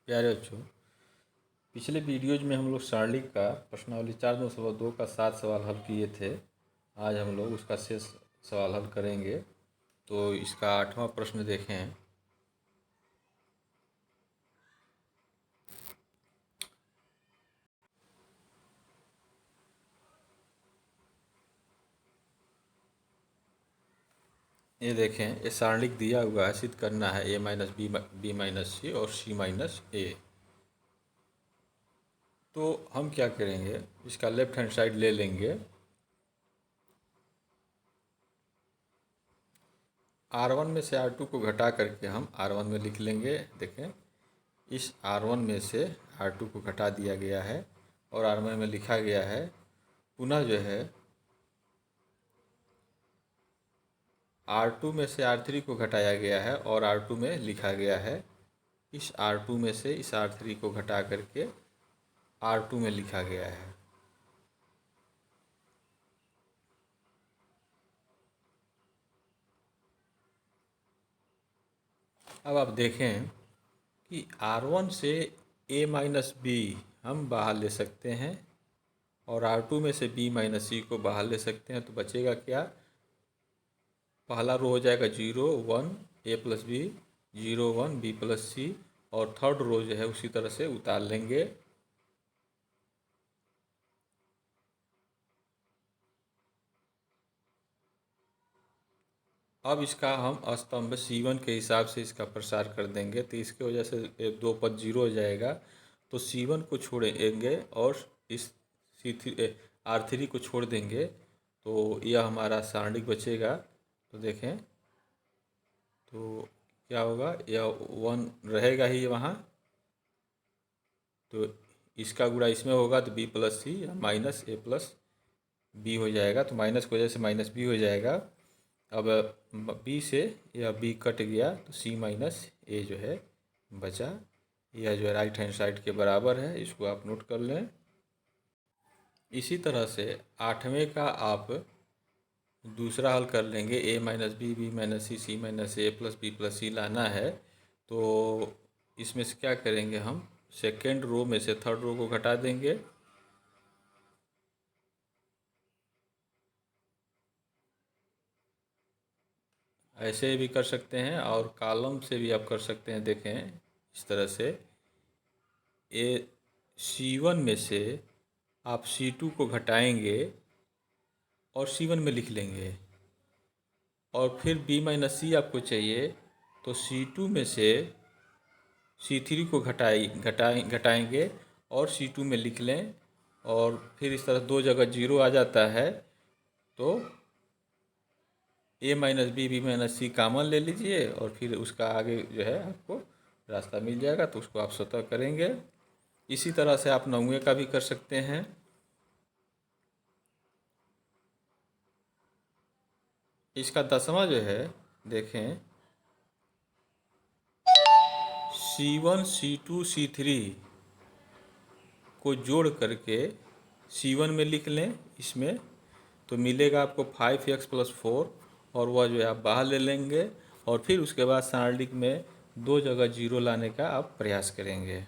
प्यारे बच्चों, पिछले वीडियोज में हम लोग सारणी का प्रश्नावली 4-2 का 7 सवाल हल किए थे। आज हम लोग उसका शेष सवाल हल करेंगे। तो इसका 8वां प्रश्न देखें। ये देखें, ये सारणिक दिया हुआ है, सिद्ध करना है a माइनस बी माइनस सी और c माइनस ए। तो हम क्या करेंगे, इसका लेफ्ट हैंड साइड ले लेंगे। R1 में से R2 को घटा करके हम R1 में लिख लेंगे। देखें, इस R1 में से R2 को घटा दिया गया है और R1 में लिखा गया है। पुनः जो है R2 में से R3 को घटाया गया है और R2 में लिखा गया है। इस R2 में से इस R3 को घटा करके R2 में लिखा गया है। अब आप देखें कि R1 से a माइनस बी हम बाहर ले सकते हैं और R2 में से b माइनस सी को बाहर ले सकते हैं। तो बचेगा क्या? पहला रो हो जाएगा 0 1 a plus B, 0 1 b plus C, और थर्ड रो जो है उसी तरह से उतार लेंगे। अब इसका हम स्तंभ C1 के हिसाब से इसका प्रसार कर देंगे। तो इसके वजह से 2 पद 0 हो जाएगा। तो C1 को छोड़ेंगे और इस R3 को छोड़ देंगे। तो यह हमारा सारणिक बचेगा। तो देखें, तो क्या होगा, यह 1 रहेगा ही वहाँ। तो इसका गुणा इसमें होगा तो b plus C minus a plus B हो जाएगा। तो माइनस की वजह से माइनस बी हो जाएगा। अब b से यह b कट गया तो c माइनस ए जो है बचा। यह जो है राइट हैंड साइड के बराबर है, इसको आप नोट कर लें। इसी तरह से 8वें का आप दूसरा हल कर लेंगे। a minus B minus C minus A plus B plus C लाना है। तो इसमें से क्या करेंगे, हम सेकेंड रो में से थर्ड रो को घटा देंगे। ऐसे भी कर सकते हैं और कॉलम से भी आप कर सकते हैं। देखें, इस तरह से C1 में से आप C2 को घटाएंगे और C1 में लिख लेंगे। और फिर b माइनस सी आपको चाहिए तो C2 में से C3 को घटाएंगे और C2 में लिख लें। और फिर इस तरह 2 जगह 0 आ जाता है। तो a माइनस बी माइनस सी कामन ले लीजिए और फिर उसका आगे जो है आपको रास्ता मिल जाएगा। तो उसको आप स्वतः करेंगे। इसी तरह से आप 9वें का भी कर सकते हैं। इसका 10वां जो है, देखें, C1 C2 C3 को जोड़ करके C1 में लिख लें। इसमें तो मिलेगा आपको 5x प्लस 4, और वह जो है आप बाहर ले लेंगे। और फिर उसके बाद सारणिक में 2 जगह 0 लाने का आप प्रयास करेंगे।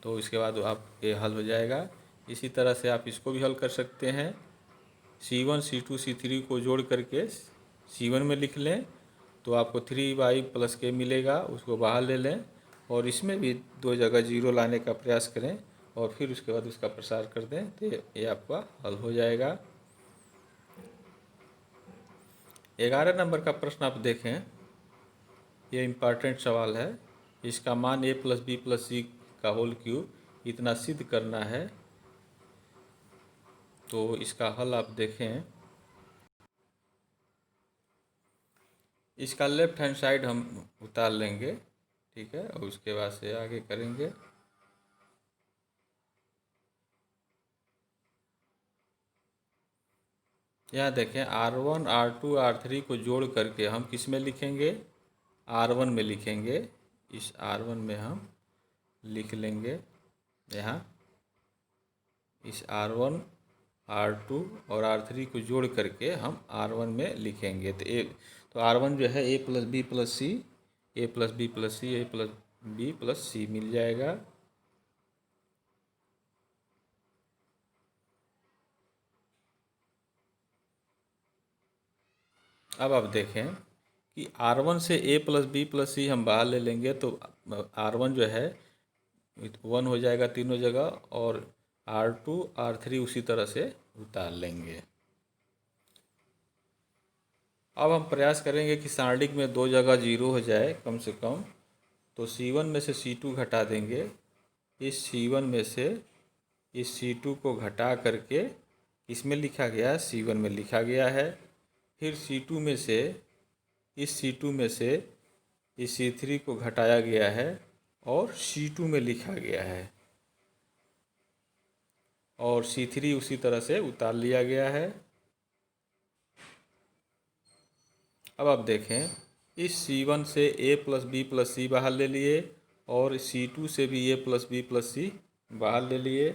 तो इसके बाद आप ये हल हो जाएगा। इसी तरह से आप इसको भी हल कर सकते हैं। C1 C2 C3 को जोड़ करके C1 में लिख लें तो आपको 3y प्लस के मिलेगा, उसको बाहर ले लें और इसमें भी 2 जगह 0 लाने का प्रयास करें और फिर उसके बाद उसका प्रसार कर दें। तो ये आपका हल हो जाएगा। 11 नंबर का प्रश्न आप देखें, ये इम्पॉर्टेंट सवाल है। इसका मान a प्लस बी प्लस सी का होल क्यूब इतना सिद्ध करना है। तो इसका हल आप देखें। इसका लेफ्ट हैंड साइड हम उतार लेंगे, ठीक है, और उसके बाद से आगे करेंगे। यहाँ देखें, R1 R2 R3 को जोड़ करके हम किस में लिखेंगे, R1 में लिखेंगे। इस R1 में हम लिख लेंगे। यहाँ इस R1 R2 और R3 को जोड़ करके हम R1 में लिखेंगे। तो R1 जो है a plus B plus C, a plus B plus C, a plus B plus C मिल जाएगा। अब आप देखें कि R1 से A plus B plus C हम बाहर ले लेंगे तो R1 जो है 1 हो जाएगा तीनों जगह, और R2 R3 उसी तरह से उतार लेंगे। अब हम प्रयास करेंगे कि सारणिक में दो जगह जीरो हो जाए कम से कम। तो C1 में से C2 घटा देंगे। इस C1 में से इस C2 को घटा करके इसमें लिखा गया है, C1 में लिखा गया है। फिर C2 में से इस C2 में से इस C3 को घटाया गया है और C2 में लिखा गया है, और C3 उसी तरह से उतार लिया गया है। अब आप देखें, इस C1 से A प्लस बी प्लस सी बाहर ले लिए, और C2 से भी A प्लस बी प्लस सी बाहर ले लिए।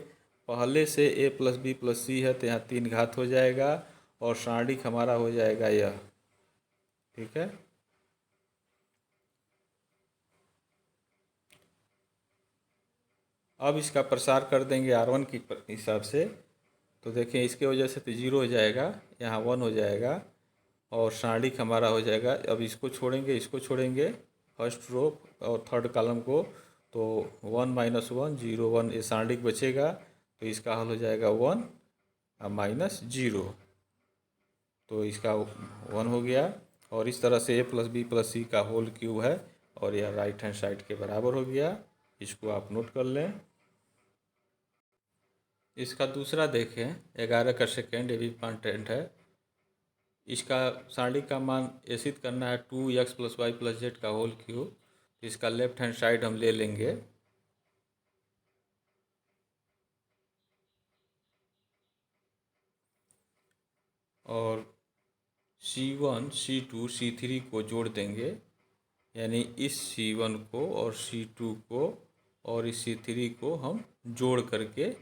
पहले से A प्लस बी प्लस सी है तो यहाँ 3 घात हो जाएगा, और सारणिक हमारा हो जाएगा यह। ठीक है। अब इसका प्रसार कर देंगे R1 के हिसाब से। तो देखें, इसके वजह से तो 0 हो जाएगा, यहाँ 1 हो जाएगा, और सारणिक हमारा हो जाएगा। अब इसको छोड़ेंगे, इसको छोड़ेंगे, फर्स्ट रो और थर्ड कॉलम को, तो 1 माइनस 1 0 1 ये सारणिक बचेगा। तो इसका हल हो जाएगा 1 माइनस 0, तो इसका 1 हो गया। और इस तरह से A प्लस बी प्लस सी का होल क्यूब है, और यह राइट हैंड साइड के बराबर हो गया। इसको आप नोट कर लें। इसका दूसरा देखें, 11 का सेकेंड, ये भी कॉन्टेंट है। इसका सारणिक का मान एसित करना है 2x plus Y plus Z का होल क्यूब। इसका लेफ्ट हैंड साइड हम ले लेंगे, और C1 C2 C3 को जोड़ देंगे, यानी इस C1 को और C2 को और इस C3 को हम जोड़ करके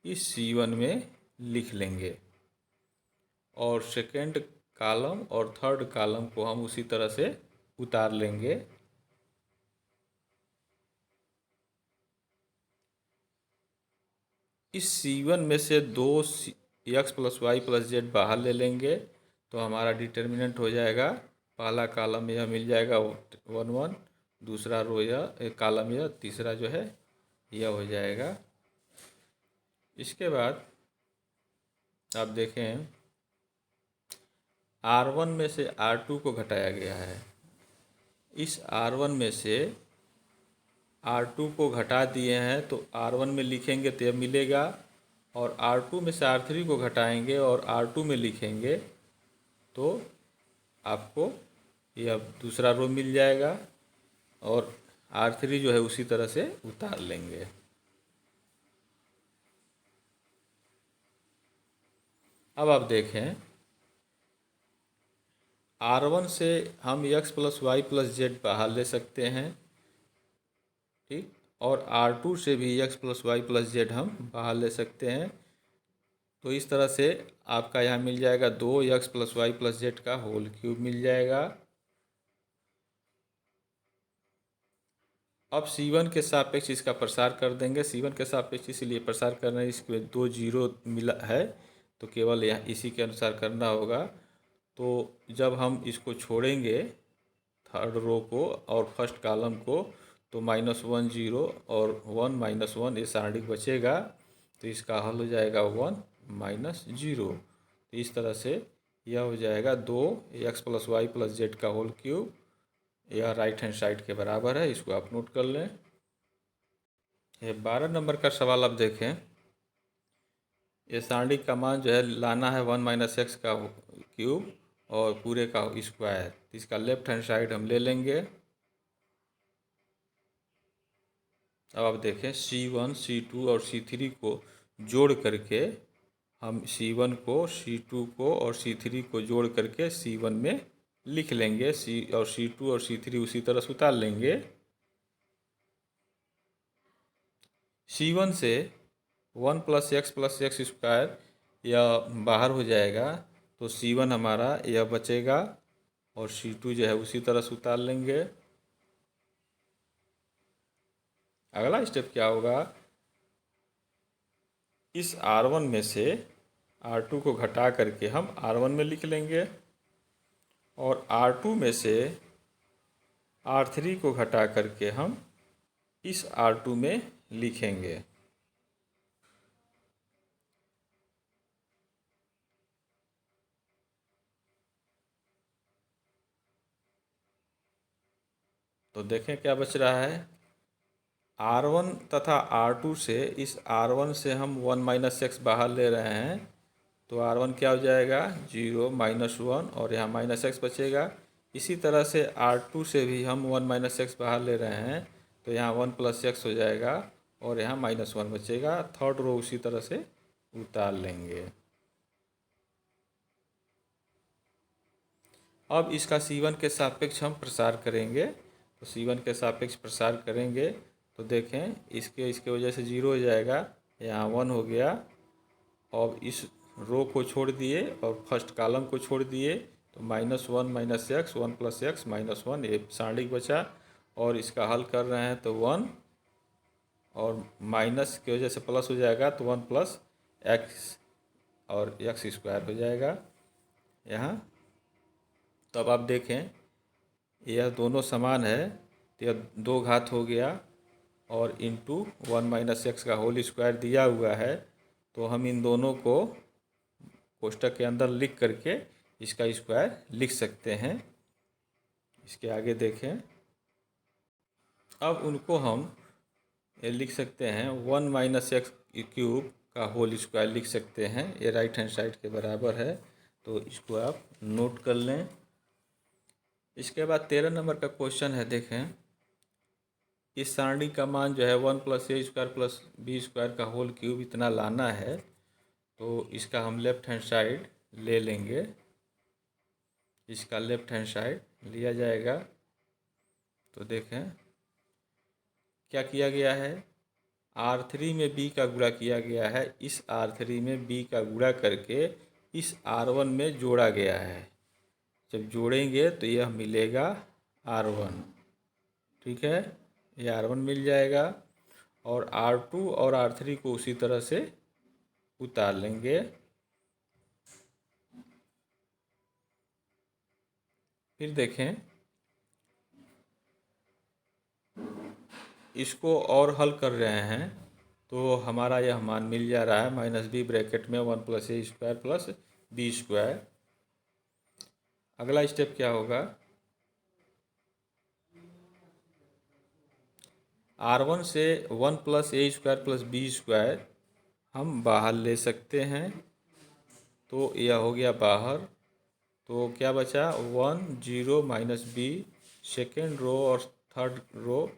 इस C1 में लिख लेंगे, और सेकेंड कॉलम और थर्ड कॉलम को हम उसी तरह से उतार लेंगे। इस C1 में से दो x plus Y plus Z बाहर ले लेंगे, तो हमारा डिटर्मिनेंट हो जाएगा, पहला कॉलम यह मिल जाएगा 1 1, दूसरा रो यह कॉलम यह, तीसरा जो है यह हो जाएगा। इसके बाद आप देखें, R1 में से R2 को घटाया गया है। इस R1 में से R2 को घटा दिए हैं, तो R1 में लिखेंगे तो यह मिलेगा, और R2 में से R3 को घटाएंगे और R2 में लिखेंगे तो आपको यह दूसरा रो मिल जाएगा, और R3 जो है उसी तरह से उतार लेंगे। अब आप देखें, R1 से हम x plus Y plus Z बाहर ले सकते हैं, ठीक, और R2 से भी x plus Y plus Z हम बाहर ले सकते हैं। तो इस तरह से आपका यहाँ मिल जाएगा 2x plus Y plus Z का होल क्यूब मिल जाएगा। अब C1 के सापेक्ष इसका प्रसार कर देंगे। C1 के सापेक्ष इसलिए प्रसार करना है, इसमें 2 जीरो मिला है, तो केवल यहाँ इसी के अनुसार करना होगा। तो जब हम इसको छोड़ेंगे थर्ड रो को और फर्स्ट कॉलम को, तो -1 0 और 1 माइनस 1 ये सारणिक बचेगा, तो इसका हल हो जाएगा 1 माइनस 0। तो इस तरह से यह हो जाएगा 2x plus Y plus Z का होल क्यूब, यह राइट हैंड साइड के बराबर है। इसको आप नोट कर लें। ये 12 नंबर का सवाल आप देखें, ये सारणिक का मान जो है लाना है 1 माइनस एक्स का क्यूब और पूरे का स्क्वायर। इसका लेफ्ट हैंड साइड हम ले लेंगे। अब आप देखें, C1 C2 और C3 को जोड़ करके हम C1 को C2 को और C3 को जोड़ करके C1 में लिख लेंगे। C2 और C3 उसी तरह से उतार लेंगे। C1 से 1 प्लस एक्स स्क्वायर यह बाहर हो जाएगा, तो C1 हमारा यह बचेगा, और C2 जो है उसी तरह से उतार लेंगे। अगला स्टेप क्या होगा, इस R1 में से R2 को घटा करके हम R1 में लिख लेंगे और R2 में से R3 को घटा करके हम इस R2 में लिखेंगे। तो देखें क्या बच रहा है, R1 तथा R2 से इस R1 से हम 1 माइनस एक्स बाहर ले रहे हैं, तो R1 क्या हो जाएगा 0 -1 और यहाँ माइनस एक्स बचेगा। इसी तरह से R2 से भी हम 1 माइनस एक्स बाहर ले रहे हैं, तो यहाँ 1 प्लस एक्स हो जाएगा और यहाँ -1 बचेगा। थर्ड रो उसी तरह से उतार लेंगे। अब इसका C1 के सापेक्ष हम प्रसार करेंगे, तो C1 के सापेक्ष प्रसार करेंगे तो देखें इसके वजह से 0 हो जाएगा, यहाँ 1 हो गया। अब इस रो को छोड़ दिए और फर्स्ट कॉलम को छोड़ दिए, तो -1 माइनस एक्स 1 प्लस एक्स -1 ये सारणिक बचा। और इसका हल कर रहे हैं तो 1 और माइनस की वजह से प्लस हो जाएगा, तो 1 प्लस एक्स और एक्स स्क्वायर हो जाएगा यहाँ। तो अब आप देखें यह दोनों समान है, तो यह 2 घात हो गया और इंटू 1 माइनस एक्स का होल स्क्वायर दिया हुआ है, तो हम इन दोनों को कोष्टक के अंदर लिख करके इसका स्क्वायर लिख सकते हैं। इसके आगे देखें, अब उनको हम ये लिख सकते हैं 1 माइनस एक्स क्यूब का होल स्क्वायर लिख सकते हैं, ये राइट हैंड साइड के बराबर है, तो इसको आप नोट कर लें। इसके बाद 13 नंबर का क्वेश्चन है, देखें इस सारणी का मान जो है 1 प्लस ए स्क्वायर प्लस बी स्क्वायर का होल क्यूब इतना लाना है, तो इसका हम लेफ्ट हैंड साइड ले लेंगे। इसका लेफ्ट हैंड साइड लिया जाएगा, तो देखें क्या किया गया है, R3 में B का गुणा किया गया है, इस R3 में B का गुणा करके इस R1 में जोड़ा गया है। जब जोड़ेंगे तो यह मिलेगा R1, ठीक है, ये R1 मिल जाएगा। और R2 और R3 को उसी तरह से उतार लेंगे। फिर देखें इसको और हल कर रहे हैं, तो हमारा यह मान मिल जा रहा है -b ब्रैकेट में 1 प्लस ए स्क्वायर प्लस बी स्क्वायर। अगला स्टेप क्या होगा, R1 से 1 प्लस ए स्क्वायर प्लस बी स्क्वायर हम बाहर ले सकते हैं, तो यह हो गया बाहर। तो क्या बचा 1 0 माइनस बी, सेकेंड रो और थर्ड रो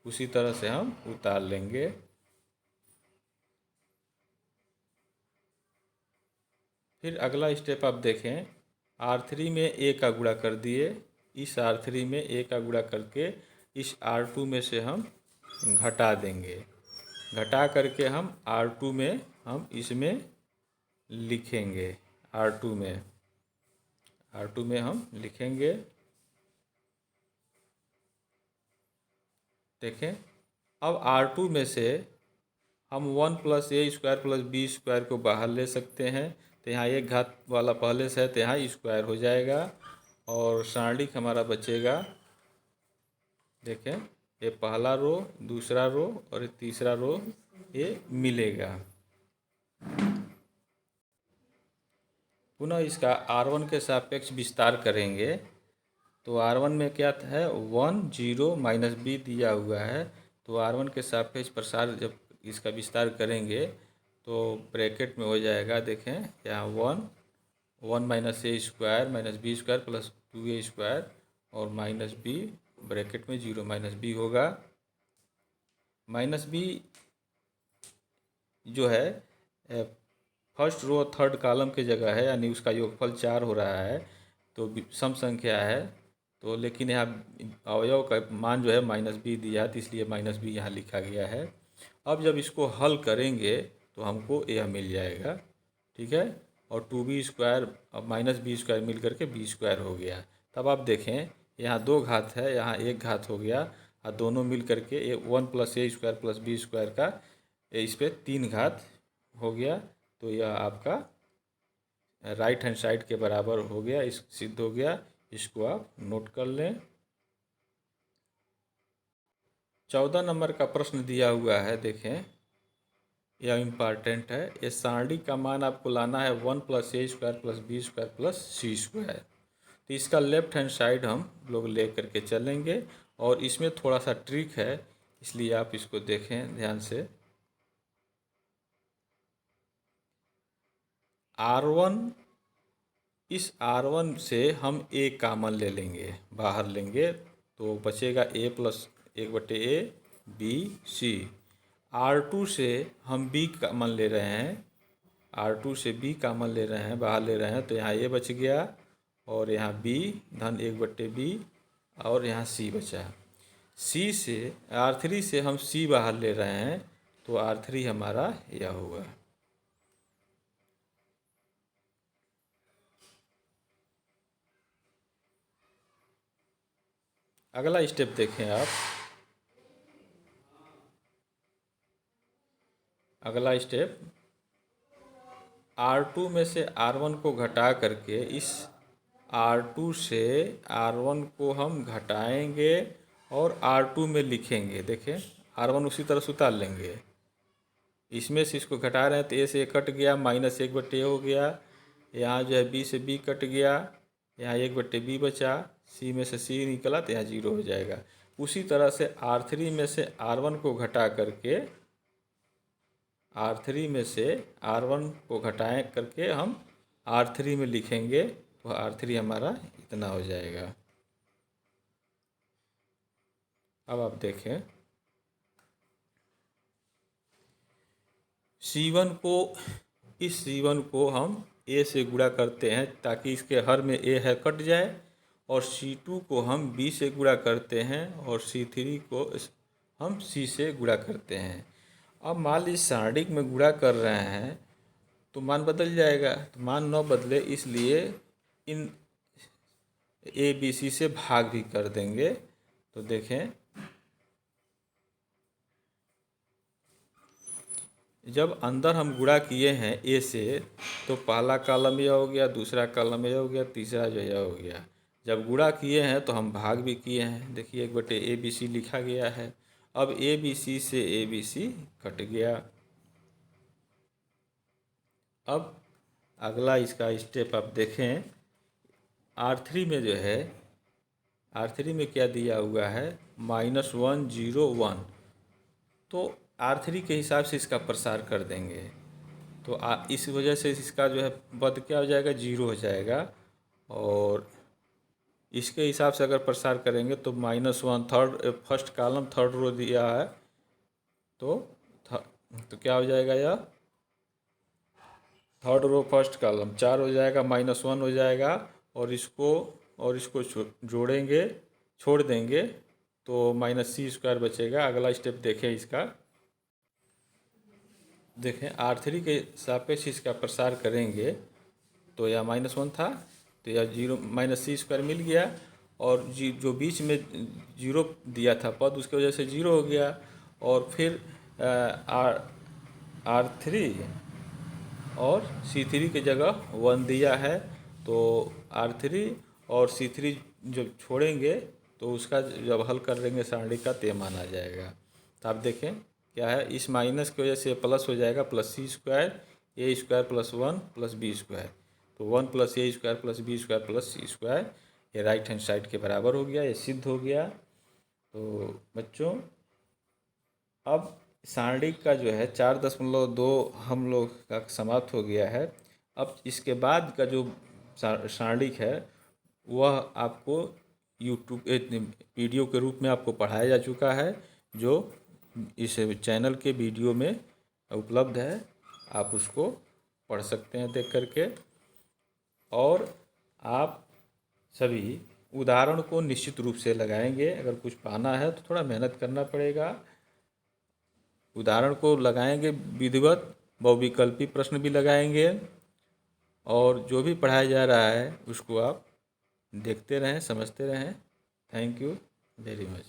उसी तरह से हम उतार लेंगे। फिर अगला स्टेप आप देखें, R3 में ए का गुणा कर दिए, इस R3 में ए का गुणा करके इस R2 में से हम घटा देंगे। घटा करके हम R2 में हम इसमें लिखेंगे, R2 में हम लिखेंगे। देखें अब R2 में से हम 1 प्लस ए स्क्वायर प्लस बी स्क्वायर को बाहर ले सकते हैं, तो यहाँ एक घात वाला पहले से है, तो यहाँ स्क्वायर हो जाएगा और सारणिक हमारा बचेगा। देखें ये पहला रो, दूसरा रो और ये तीसरा रो ये मिलेगा। पुनः इसका R1 के सापेक्ष विस्तार करेंगे, तो R1 में क्या है 1 0 माइनस बी दिया हुआ है, तो R1 के सापेक्ष प्रसार जब इसका विस्तार करेंगे तो ब्रैकेट में हो जाएगा। देखें यहाँ 1 minus A square minus B square plus 2a square और माइनस बी ब्रैकेट में 0 माइनस बी होगा। माइनस बी जो है फर्स्ट रो थर्ड कॉलम की जगह है, यानी उसका योगफल 4 हो रहा है, तो सम संख्या है, तो लेकिन यहाँ अवयव का मान जो है -b दिया है, तो इसलिए -b यहाँ लिखा गया है। अब जब इसको हल करेंगे तो हमको यह मिल जाएगा, ठीक है, और 2b स्क्वायर अब -b स्क्वायर मिल करके b स्क्वायर हो गया। तब आप देखें यहाँ 2 घात है, यहाँ 1 घात हो गया, और दोनों मिल करके ये 1 + a² + b² का इस पर 3 घात हो गया। तो यह आपका राइट हैंड साइड के बराबर हो गया, इस सिद्ध हो गया। इसको आप नोट कर लें। 14 नंबर का प्रश्न दिया हुआ है, देखें यह इम्पॉर्टेंट है। ये सारणी का मान आपको लाना है 1 + a² + b² + c²। तो इसका लेफ्ट हैंड साइड हम लोग ले करके चलेंगे और इसमें थोड़ा सा ट्रिक है, इसलिए आप इसको देखें ध्यान से। R1, इस R1 से हम a कॉमन ले लेंगे, बाहर लेंगे तो बचेगा a + 1/a b c। R2 से हम b कॉमन ले रहे हैं, R2 से b कॉमन ले रहे हैं, बाहर ले रहे हैं, तो यहाँ a बच गया और यहाँ b धन 1/b और यहाँ c बचा। C से R3 से हम c बाहर ले रहे हैं, तो R3 हमारा यह होगा। अगला स्टेप देखें आप। अगला स्टेप, R2 में से R1 को घटा करके इस R2 से R1 को हम घटाएंगे और R2 में लिखेंगे। देखें R1 उसी तरह से उतार लेंगे, इसमें से इसको घटा रहे हैं तो a से a कट गया, -1/a हो गया। यहाँ जो है b से b कट गया, यहाँ 1/b बचा, c में से c निकला तो यहाँ 0 हो जाएगा। उसी तरह से R3 में से R1 को घटा करके, R3 में से R1 को घटाएं करके हम R3 में लिखेंगे, तो R3 हमारा इतना हो जाएगा। अब आप देखें C1 को, इस C1 को हम a से गुणा करते हैं ताकि इसके हर में a है कट जाए, और C2 को हम b से गुणा करते हैं और C3 को हम c से गुणा करते हैं। अब मान लीजिए सारणिक में गुणा कर रहे हैं तो मान बदल जाएगा, तो मान न बदले इसलिए इन a b c से भाग भी कर देंगे। तो देखें जब अंदर हम गुणा किए हैं a से, तो पहला कॉलम यह हो गया, दूसरा कॉलम यह हो गया, तीसरा जो यह हो गया। जब गुणा किए हैं तो हम भाग भी किए हैं, देखिए 1/a b c लिखा गया है। अब a b c से a b c कट गया। अब अगला इसका स्टेप आप देखें, R3 में जो है, R3 में क्या दिया हुआ है, -1 0 1। तो R3 के हिसाब से इसका प्रसार कर देंगे, तो इस वजह से इसका जो है पद क्या हो जाएगा, 0 हो जाएगा। और इसके हिसाब से अगर प्रसार करेंगे तो -1 फर्स्ट कॉलम थर्ड रो दिया है, तो क्या हो जाएगा, यह थर्ड रो फर्स्ट कॉलम 4 हो जाएगा, -1 हो जाएगा। और इसको जोड़ेंगे, छोड़ देंगे तो -c² बचेगा। अगला स्टेप देखें इसका। देखें R3 के सापेक्ष इसका प्रसार करेंगे तो यह -1 था, तो यह 0 -c² मिल गया, और जो बीच में 0 दिया था पद, उसकी वजह से 0 हो गया। और फिर R3 और C3 की जगह 1 दिया है, तो R3 और C3 जब छोड़ेंगे तो उसका जब हल कर देंगे सारणी का, तो मान आ जाएगा। तो आप देखें क्या है, इस माइनस की वजह से प्लस हो जाएगा, +c² a² + 1 + b²। तो 1 + a² + b² + c², ये राइट हैंड साइड के बराबर हो गया, ये सिद्ध हो गया। तो बच्चों अब सारणी का जो है 4.2 हम लोग का समाप्त हो गया है। अब इसके बाद का जो सारणी है वह आपको यूट्यूब वीडियो के रूप में आपको पढ़ाया जा चुका है, जो इस चैनल के वीडियो में उपलब्ध है। आप उसको पढ़ सकते हैं देख करके, और आप सभी उदाहरण को निश्चित रूप से लगाएंगे। अगर कुछ पाना है तो थोड़ा मेहनत करना पड़ेगा। उदाहरण को लगाएंगे, विधिवत बहुविकल्पी प्रश्न भी लगाएंगे, और जो भी पढ़ाया जा रहा है उसको आप देखते रहें, समझते रहें। Thank you very much.